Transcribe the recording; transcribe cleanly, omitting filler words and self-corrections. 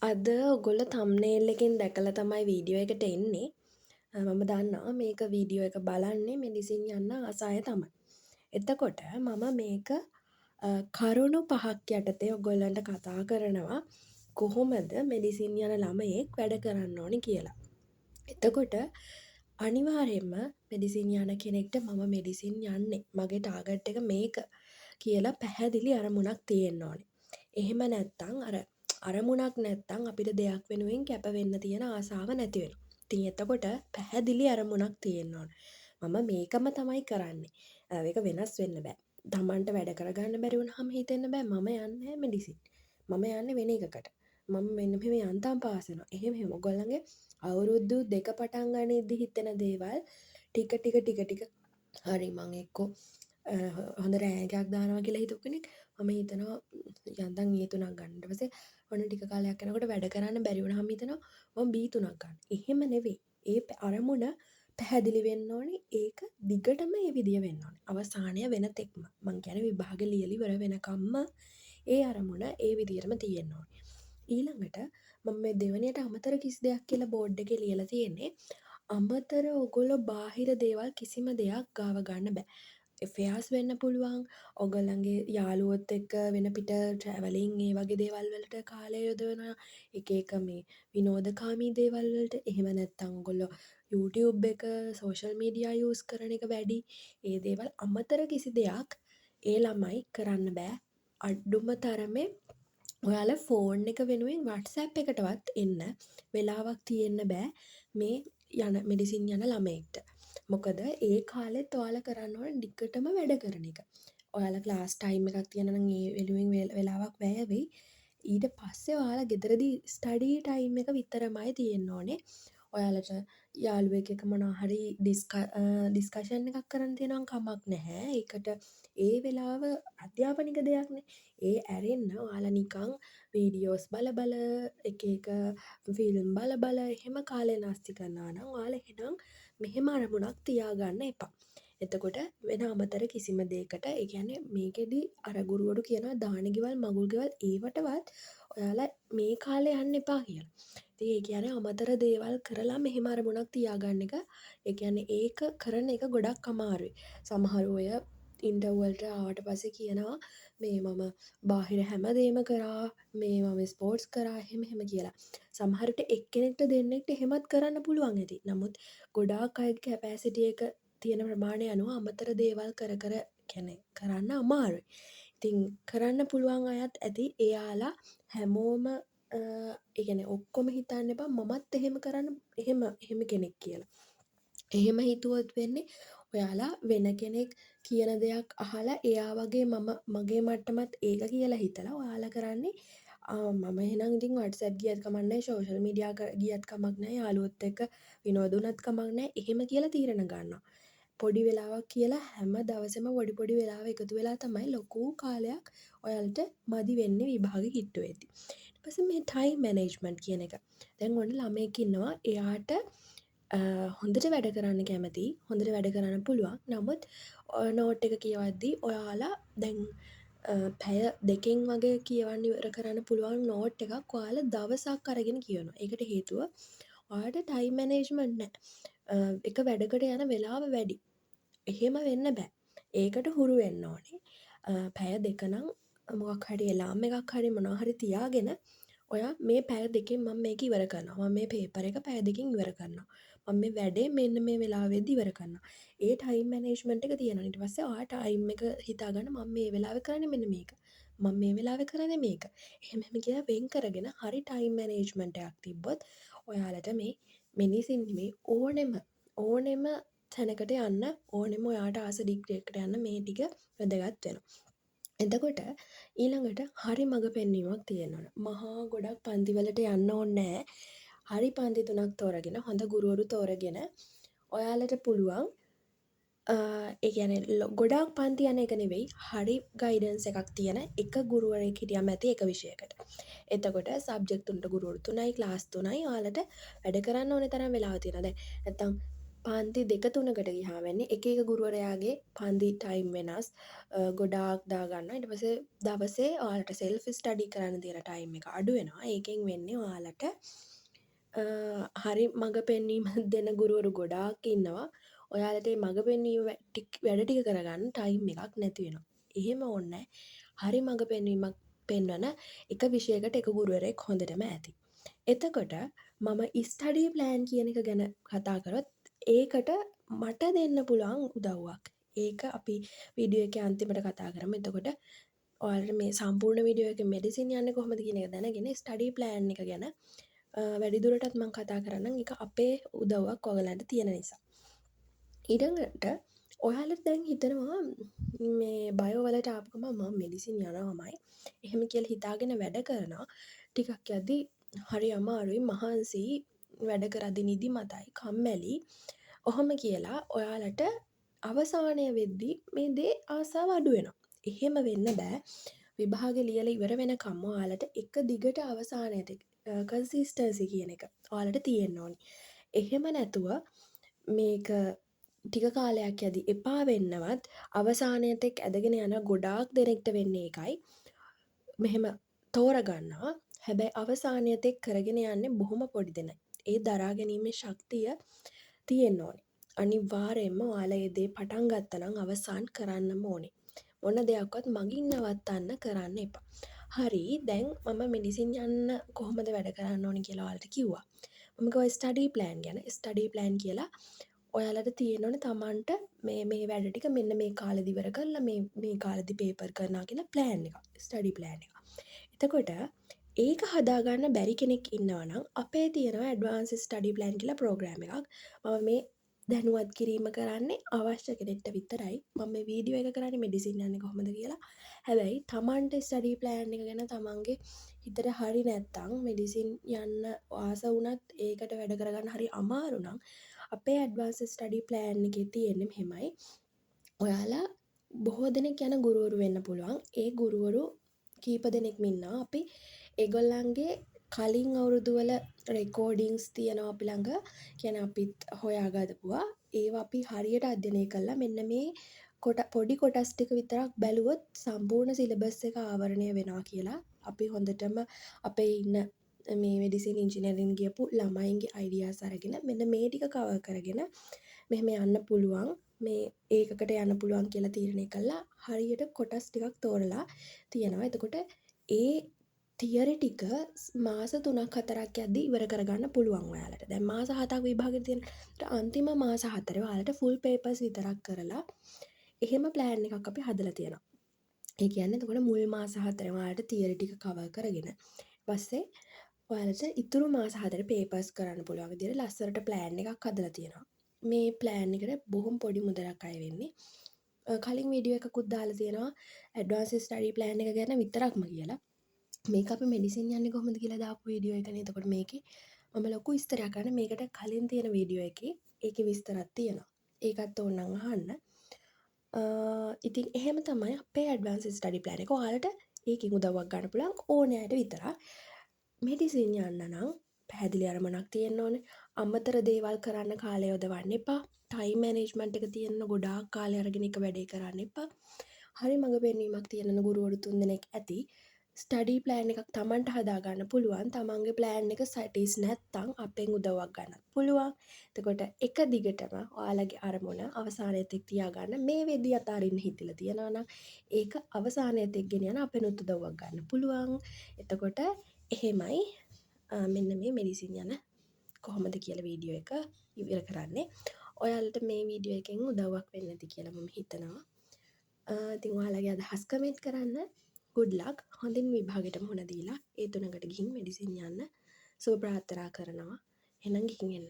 අද ඔගොල්ලෝ තම්නේල් එකෙන් දැකලා තමයි වීඩියෝ එකට එන්නේ. මම දන්නවා මේක වීඩියෝ එක බලන්නේ මෙඩිසින් යන්න ආස අය තමයි. එතකොට මම මේක කරුණු 5ක් යටතේ ඔයගොල්ලන්ට කතා කරනවා කොහොමද මෙඩිසින් යන ළමයෙක් වැඩ කරන්න ඕනේ කියලා. එතකොට අනිවාර්යයෙන්ම මෙඩිසින් යන කෙනෙක්ට මම මෙඩිසින් යන්නේ මගේ ටාගට් එක මේක කියලා පැහැදිලි අරමුණක් තියෙන්න ඕනේ. එහෙම නැත්නම් අරමුණක් නැත්නම් අපිට දෙයක් වෙනුවෙන් කැප වෙන්න තියෙන ආසාව නැති වෙනවා. ඉතින් එතකොට පැහැදිලි අරමුණක් තියෙන්න ඕන. මම මේකම තමයි කරන්නේ. ඒක වෙනස් වෙන්න බෑ. Tamanට වැඩ කරගන්න බැරි වුණාම හිතෙන්න බෑ මම යන්නේ මෙඩිසින්. මම යන්නේ වෙන එකකට. මම මෙන්න මෙහෙම යන්තම් පාස් වෙනවා. එහෙම ඔයගොල්ලන්ගේ අවුරුදු 2 පටන් ගනිද්දි හිතෙන දේවල් ටික ටික හරි මං එක්කෝ හොඳ රෑන්කයක් දානවා කියලා හිතපු කෙනෙක් මම හිතනවා යන්තම් A3ක් ගන්න. ඊට පස්සේ ඔන්න ටික කාලයක් යනකොට වැඩ කරන්න බැරි වුණාම හිතනවා මම B3ක් ගන්න. එහෙම නෙවෙයි. ඒ අරමුණ පැහැදිලි වෙන්න ඕනේ. ඒක දිගටම ඒ විදිය වෙන්න ඕනේ. අවසානය වෙන තෙක්ම. මං කියන්නේ විභාගෙ ලියලා ඉවර වෙනකම්ම ඒ අරමුණ ඒ විදියටම තියෙන්න ඕනේ. ඊළඟට මම මේ දෙවෙනියට අමතර කිසි දෙයක් කියලා බෝඩ් එකේ ලියලා තියෙන්නේ. අමතර ඔයගොල්ලෝ බාහිර දේවල් කිසිම දෙයක් ගාව ගන්න බෑ. ෆෙයාස් වෙන්න පුළුවන්. ඔයගොල්ලන්ගේ යාළුවොත් එක්ක වෙන පිට ට්‍රැවලින් ඒ වගේ දේවල් වලට කාලය යොදවනවා. එක මේ විනෝදකාමී දේවල් වලට. එහෙම නැත්නම් ඔයගොල්ලෝ YouTube එක සෝෂල් මීඩියා යූස් කරන එක වැඩි. ඒ දේවල් අමතර කිසි දෙයක් ඒ ළමයි කරන්න බෑ. අඩුම තරමේ ඔයාලා ෆෝන් එක වෙනුවෙන් WhatsApp එකටවත් එන්න වෙලාවක් තියෙන්න බෑ මේ මෙඩිසින් යන ළමයෙක්ට. මොකද ඒ කාලෙත් ඔයාලා කරන්න ඕනේ දිගටම වැඩ කරන එක. ඔයාලා ක්ලාස් ටයිම් එකක් තියෙනවා නම් ඒ වෙනුවෙන් වෙලාවක් වැය වෙයි. ඊට පස්සේ ඔයාලා ගෙදරදී ස්ටඩි ටයිම් එක විතරමයි තියෙන්න ඕනේ. ඔයාලට යාළුවෙක් එක්ක මොනවා හරි ඩිස්කෂන් එකක් කරන්න තියෙනවා නම් කමක් නැහැ. ඒකට ඒ වෙලාව අධ්‍යාපනික දෙයක්නේ. ඒ ඇරෙන්න ඔයාලා නිකන් වීඩියෝස් බල එක ෆිල්ම් බල එහෙම කාලය නාස්ති කරනවා නම් ඔයාලා එහෙනම් මෙහෙම අරමුණක් තියාගන්න එපා. එතකොට වෙන අමතර කිසිම දෙයකට ඒ කියන්නේ මේකෙදි අර ගුරුවරු කියනවා දාන ගෙවල් මගුල් ගෙවල් ඒවටවත් ඔයාලා මේ කාලේ යන්න එපා කියලා. ඉතින් ඒ කියන්නේ අමතර දේවල් කරලා මෙහෙම අරමුණක් තියාගන්න එක ඒ කියන්නේ ඒක කරන එක ගොඩක් අමාරුයි. සමහරු අය ඉන්ටර්වයුව වලට ආවට පස්සේ කියනවා මේ මම බාහිර හැමදේම කරා මේ මම ස්පෝර්ට්ස් කරා එහෙම කියලා. සමහර විට එක්කෙනෙක්ට දෙන්නෙක්ට එහෙමත් කරන්න පුළුවන් ඇති. නමුත් ගොඩාක් අයගේ කැපැසිටි එක තියෙන ප්‍රමාණය අනුව අමතර දේවල් කර කියන්නේ කරන්න අමාරුයි. ඉතින් කරන්න පුළුවන් අයත් ඇති. එයාලා හැමෝම ඒ කියන්නේ ඔක්කොම හිතන්න එපා මමත් එහෙම කරන්න එහෙම කෙනෙක් කියලා. එහෙම හිතුවොත් වෙන්නේ ඔයාලා වෙන කෙනෙක් කියන දෙයක් අහලා එයා වගේ මගේ මට්ටමත් ඒක කියලා හිතලා ඔයාලා කරන්නේ මම එහෙනම් ඉතින් WhatsApp ගියත් කමක් නැහැ social media ගියත් කමක් නැහැ යාළුවොත් එක්ක විනෝද වුණත් කමක් නැහැ එහෙම කියලා තීරණ ගන්නවා. පොඩි වෙලාවක් කියලා හැම දවසෙම පොඩි වෙලාව එකතු වෙලා තමයි ලොකු කාලයක් ඔයාලට මදි වෙන්නේ විභාගෙ කිට්ටු වෙද්දී. ඊට පස්සේ මේ ටයිම් මැනේජ්මන්ට් කියන එක. දැන් ඔන්න ළමයෙක් ඉන්නවා එයාට හොඳට වැඩ කරන්න කැමති හොඳට වැඩ කරන්න පුළුවන්. නමුත් නෝට් එක කියවද්දී ඔයාලා දැන් පැය 2කින් වගේ කියවන්න ඉවර කරන්න පුළුවන් නෝට් එකක් ඔයාලා දවසක් අරගෙන කියවනවා. ඒකට හේතුව ඔයාලට ටයිම් මැනේජ්මන්ට් නැහැ. එක වැඩකට යන වෙලාව වැඩි. එහෙම වෙන්න බෑ. ඒකට හුරු වෙන්න ඕනේ. පැය 2 නම් මොකක් හරි එලාම් එකක් හරි මොනවා හරි තියාගෙන ඔයා මේ පැය 2කින් මම මේක ඉවර කරනවා. මම මේ පේපර් එක පැය 2කින් ඉවර කරනවා. මම මේ වැඩේ මෙන්න මේ වෙලාවෙදි ඉවර කරනවා. ඒ ටයිම් මැනේජ්මන්ට් එක තියෙනවා. ඊට පස්සේ ඔයා ටයිම් එක හිතාගන්න මම මේ වෙලාවේ කරන්නේ මෙන්න මේක. මම මේ වෙලාවේ කරන්නේ මේක. එහෙම කියලා වෙන් කරගෙන හරි ටයිම් මැනේජ්මන්ට් එකක් තිබ්බොත් ඔයාලට මේ මිනිසින් නෙමෙයි ඕනෙම තැනකට යන්න ඕනෙම ඔයාට ආස ඩිග්‍රී එකට යන්න මේ ටික වැදගත් වෙනවා. එතකොට ඊළඟට හරි මඟ පෙන්වීමක් තියෙන්න ඕන. මහා ගොඩක් පන්තිවලට යන්න ඕනේ නැහැ. හරි පන්ති 3ක් තෝරගෙන හොඳ ගුරුවරු තෝරගෙන ඔයාලට පුළුවන් ඒ කියන්නේ ගොඩාක් පන්ති යන එක නෙවෙයි හරි ගයිඩන්ස් එකක් තියෙන එක ගුරුවරයෙක් හිටියම ඇති එක විෂයකට. එතකොට සබ්ජෙක්ට් තුනට ගුරුවරු 3යි ක්ලාස් 3යි ඔයාලට වැඩ කරන්න ඕනේ තරම් වෙලාව තියෙනවා. දැන් නැත්තම් පන්ති 2-3කට ගියාම වෙන්නේ එක එක ගුරුවරයාගේ පන්ති ටයිම් වෙනස්. ගොඩාක් දාගන්නවා. ඊට පස්සේ දවසේ ඔයාලට සෙල්ෆ් ස්ටඩි කරන්න තියෙන ටයිම් එක අඩු වෙනවා. ඒකෙන් වෙන්නේ ඔයාලට හරි මඟ පෙන්වීම දෙන ගුරුවරු ගොඩාක් ඉන්නවා. ඔයාලට මේ මඟ පෙන්වීම වැඩ ටික කරගන්න ටයිම් එකක් නැති වෙනවා. එහෙම ඕනේ හරි මඟ පෙන්වීමක් පෙන්වන එක විෂයකට එක ගුරුවරයෙක් හොඳටම ඇති. එතකොට මම ස්ටඩි ප්ලෑන් කියන එක ගැන කතා කරොත් ඒකට මට දෙන්න පුළුවන් උදව්වක්. ඒක අපි වීඩියෝ එකේ අන්තිමට කතා කරමු. එතකොට ඔයාලට මේ සම්පූර්ණ වීඩියෝ එකේ මෙඩිසින් යන්නේ කොහොමද කියන එක දැනගෙන ස්ටඩි ප්ලෑන් එක ගැන වැඩිදුරටත් මම කතා කරන්නම්. ඒක අපේ උදව්වක් ඔයගලන්ට තියෙන නිසා. ඊළඟට ඔයාලට දැන් හිතනවා මේ බයෝ වලට ආපු ගමන් මම මෙඩිසින් යනවාමයි. එහෙම කියලා හිතාගෙන වැඩ කරනවා. ටිකක් යද්දි හරි අමාරුයි මහන්සි වැඩ කරද්දි නිදිමතයි කම්මැලි. ඔහොම කියලා ඔයාලට අවසානය වෙද්දි මේ දේ ආසාව අඩු වෙනවා. එහෙම වෙන්න බෑ. විභාගෙ ලියලා ඉවර වෙනකම්ම ඔයාලට එක දිගට අවසානයට කන්සිස්ටන්සි කියන එක ඔයාලට තියෙන්න ඕනි. එහෙම නැතුව මේක ටික කාලයක් යද්දි එපා වෙන්නවත් අවසානයත් එක්ක ඇදගෙන යන ගොඩාක් දෙනෙක්ට වෙන්නේ ඒකයි. මෙහෙම තෝරගන්නවා. හැබැයි අවසානයත් එක්ක කරගෙන යන්නේ බොහොම පොඩි දෙනෙක්. ඒ දරා ගැනීමේ ශක්තිය තියෙන්න ඕනේ. අනිවාර්යයෙන්ම ඔයාලා ඒ දේ පටන් ගත්තා නම් අවසන් කරන්නම ඕනේ. මොන දෙයක්වත් මගින් නවත්තන්න කරන්න එපා. හරි දැන් මම මෙඩිසින් යන්න කොහොමද වැඩ කරන්න ඕනේ කියලා ඔයාලට කිව්වා. මම කිව්වා ස්ටඩි ප්ලෑන් ගැන. ස්ටඩි ප්ලෑන් කියලා ඔයාලට තියෙන්න ඕනේ තමන්ට මේ වැඩ ටික මෙන්න මේ කාලෙදි ඉවර කරලා මේ කාලෙදි පේපර් කරනවා කියලා ප්ලෑන් එක. ස්ටඩි ප්ලෑන් එක. එතකොට ඒක හදාගන්න බැරි කෙනෙක් ඉන්නවා නම් අපේ තියෙනවා ඇඩ්වාන්ස් ස්ටඩි ප්ලෑන් කියලා ප්‍රෝග්‍රෑම් එකක්. මම මේ දැනුවත් කිරීම කරන්නේ අවශ්‍ය කෙනෙක්ට විතරයි. මම මේ වීඩියෝ එක කරන්නේ මෙඩිසින් යන්නේ කොහොමද කියලා. හැබැයි තමන්ට ස්ටඩි ප්ලෑන් එක ගැන තමන්ගේ හිතට හරි නැත්තම් මෙඩිසින් යන්න ආස වුණත් ඒකට වැඩ කරගන්න හරි අමාරු නම් අපේ ඇඩ්වාන්ස් ස්ටඩි ප්ලෑන් එකේ තියෙන්නේ මෙහෙමයි. ඔයාලා බොහෝ දෙනෙක් යන ගුරුවරු වෙන්න පුළුවන්. ඒ ගුරුවරු කීප දෙනෙක්ම ඉන්නවා. අපි ඒගොල්ලන්ගේ කලින් අවුරුදුවල රෙකෝඩිංස් තියෙනවා අපි ළඟ. කියන්නේ අපිත් හොයාගදපුවා. ඒවා අපි හරියට අධ්‍යයනය කළා. මෙන්න මේ පොඩි කොටස් ටික විතරක් බැලුවොත් සම්පූර්ණ සිලබස් එක ආවරණය වෙනවා කියලා. අපි හොඳටම අපේ ඉන්න මේ මෙඩිසින් ඉංජිනේරින් ගියපු ළමයින්ගේ අයිඩියාස් අරගෙන මෙන්න මේ ටික කවර් කරගෙන මෙහෙම යන්න පුළුවන්. මේ ඒකකට යන්න පුළුවන් කියලා තීරණය කළා. හරියට කොටස් ටිකක් තෝරලා තියෙනවා. එතකොට ඒ තියරි ටික මාස 3-4ක් යද්දි ඉවර කරගන්න පුළුවන් ඔයාලට. දැන් මාස 7ක් විභාගෙ තියෙන. අන්තිම මාස 4 ඔයාලට ෆුල් පේපර්ස් විතරක් කරලා එහෙම ප්ලෑන් එකක් අපි හදලා තියෙනවා. ඒ කියන්නේ එතකොට මුල් මාස 4 ඔයාලට තියරි ටික කවර් කරගෙන පස්සේ ඔයාලට ඉතුරු මාස 4 පේපර්ස් කරන්න පුළුවන් විදිහට ලස්සනට ප්ලෑන් එකක් හදලා තියෙනවා. මේ ප්ලෑන් එකට බොහොම පොඩි මුදලක් අය වෙන්නේ. කලින් වීඩියෝ එකකුත් දාලා තියෙනවා ඇඩ්වාන්ස් ස්ටඩි ප්ලෑන් එක ගැන විතරක්ම කියලා. මේක අපි මෙඩිසින් යන්නේ කොහොමද කියලා දාපු වීඩියෝ එකනේ. එතකොට මේකේ මම ලොකු විස්තරයක් කරන්න මේකට කලින් තියෙන වීඩියෝ එකේ ඒකේ විස්තරයක් තියෙනවා. ඒකත් ඕනනම් අහන්න. ඉතින් එහෙම තමයි අපේ ඇඩ්වාන්ස් ස්ටඩි ප්ලෑන් එක. ඔයාලට ඒකෙන් උදව්වක් ගන්න පුළුවන් ඕනෑ අයට විතරක්. මෙඩිසින් යන්න නම් පැහැදිලි අරමුණක් තියෙන්න ඕනේ. අමතර දේවල් කරන්න කාලය යොදවන්න එපා. ටයිම් මැනේජ්මන්ට් එක තියෙන්න ගොඩාක් කාලය අරගෙන එක වැඩේ කරන්න එපා. හරි මඟ පෙන්වීමක් තියෙන ගුරුවරු 3 දෙනෙක් ඇති. ස්ටඩි ප්ලෑන් එකක් තමන්ට හදාගන්න පුළුවන්. තමන්ගේ ප්ලෑන් එක සැටිස් නැත්තම් අපෙන් උදව්වක් ගන්නත් පුළුවන්. එතකොට එක දිගටම ඔයාලගේ අරමුණ අවසානයේත් එක්ක තියාගන්න මේ වෙද්දී අතාරින්න හිතිලා තියෙනවා නම් ඒක අවසානයේත් එක්ක ගෙන යන අපෙනුත් උදව්වක් ගන්න පුළුවන්. එතකොට එහෙමයි මෙන්න මේ මෙඩිසින් යන කොහොමද කියලා වීඩියෝ එක ඉවර කරන්නේ. ඔයාලට මේ වීඩියෝ එකෙන් උදව්වක් වෙන්න ඇති කියලා මම හිතනවා. ඉතින් ඔයාලගේ අදහස් කමෙන්ට් කරන්න. good luck. හොඳින් විභාගෙට මුහුණ දීලා ඒ 3කට ගිහින් මෙඩිසින් යන්න සුබ ප්‍රාර්ථනා කරනවා. එහෙනම් ගිහින් එන්න.